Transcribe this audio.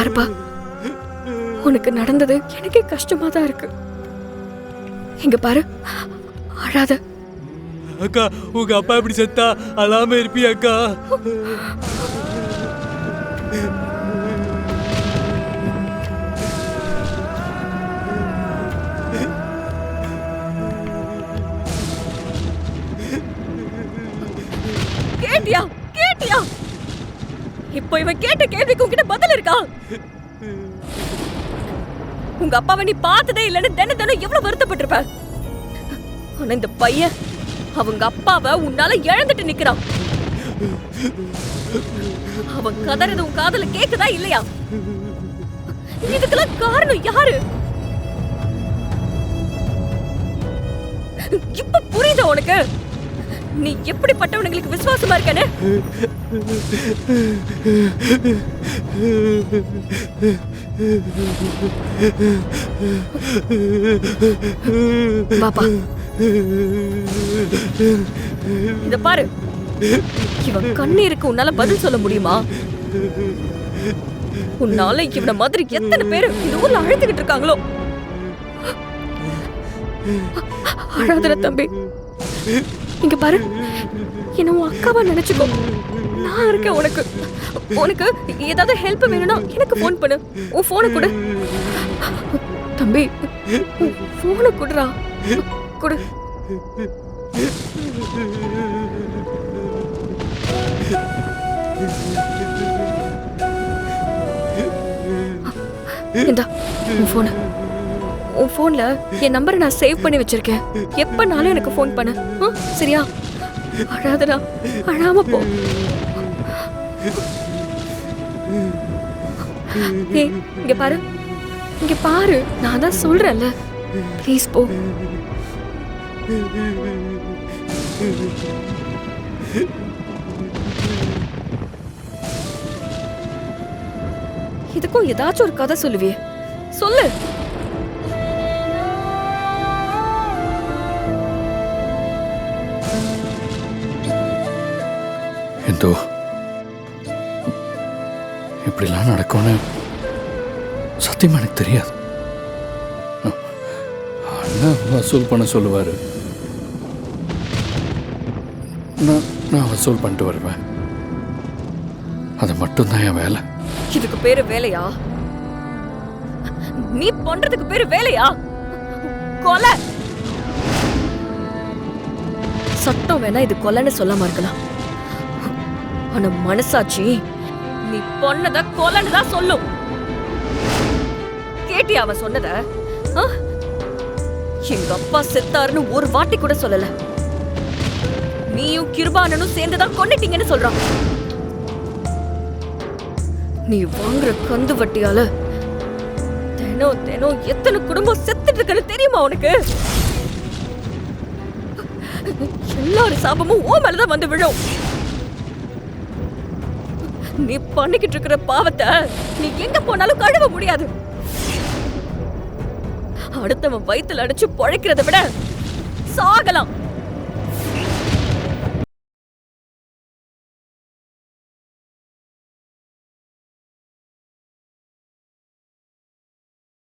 பாருப்பா, உனக்கு நடந்தது எனக்கே கஷ்டமா தான் இருக்கு. இங்க பாரு, அழாத. அக்கா, உங்க அப்பா இப்படி செத்தா அழாம இருப்பியா அக்கா? கேட்டியா கேட்டியா? இப்போ இவன் கேட்ட கேள்விக்கு உன்கிட்ட பதில் இருக்கா? உங்க அப்பாவை நீ பார்த்ததே இல்லைன்னு தினம் தினம் எவ்வளவு வருத்தப்பட்டிருப்ப. ஆனா இந்த பையன் அவங்க அப்பாவை உன்னால இழந்துட்டு நிக்கிறான். அவன் கதறது உன் காதுல கேக்குதா இல்லையா? இதுக்கெல்லாம் காரணம் யாரு? இப்ப புரியுதா உனக்கு நீ எப்படிப்பட்டவனுங்களுக்கு விசுவாசமா இருக்கன்னு? பாப்பா, இத பாரு, இவன் கண்ணீருக்கு உன்னால பதில் சொல்ல முடியுமா? உன்னால இவன மாதிரி எத்தனை பேரு இந்த ஊர்ல அழுதுகிட்டு இருக்காங்களோ. அழாதல தம்பி, இங்க பாரு, என்ன உன் அக்காவா நினைச்சுக்கோ. நான் இருக்கேன் உனக்கு. உனக்கு ஏதாவது ஹெல்ப் வேணும்னா எனக்கு போன் பண்ணு. உன் போனை கொடு தம்பி, போனை கொடுறா, கொடு. இந்தா உன் போன. உன் போன்ல என் நம்பரை நான் சேவ் பண்ணி வச்சிருக்கேன். எப்பனாலும் எனக்கு போன் பண்ணு, சரியா? அழாதடா, அழாம போ. ஏய், இங்க பாரு, இங்க பாரு, நான் தான் சொல்றேன்ல, ப்ளீஸ் போ. இதுக்கும் ஏதாச்சும் ஒரு கதை சொல்லுவியே, சொல்லு. எந்தோ இப்படிலாம் நடக்கும்னு சத்தியமா எனக்கு தெரியாது. அண்ணன் வசூல் பண்ண சொல்லுவாரு, நான் வசூல் பண்ணிட்டு வருவேன். அது மட்டும்தான் என் வேலை. இதுக்கு பேரு வேலையா? நீ பண்றதுக்கு பேரு வேலையா? கொலை. சட்டம் வேணா இது கொலைன்னு சொல்லாம இருக்கலாம், ஆனா மனசாட்சி நீ பொண்ணத கொலைன்னு தான் சொல்லும். கேட்டியா அவன் சொன்னத? எங்க அப்பா செத்தாருன்னு ஒரு வாட்டி கூட சொல்லல. நீயும் கிருபானனும் சேர்ந்துதான் கொன்னிட்டீங்கன்னு சொல்றான். நீ வாங்குற கந்து வட்டியால தினம் தினம் எத்தனை குடும்பம் செத்துட்டு இருக்குன்னு தெரியுமா உனக்கு? எல்லாரும் சாபமும் ஓ மேலதான் வந்து விழும். நீ பண்ணிக்கிட்டு இருக்கிற பாவத்தை நீ எங்க போனாலும் கழுவ முடியாது. அடுத்தவன் வயித்துல அடைச்சு பொழைக்கிறத விட சாகலாம்.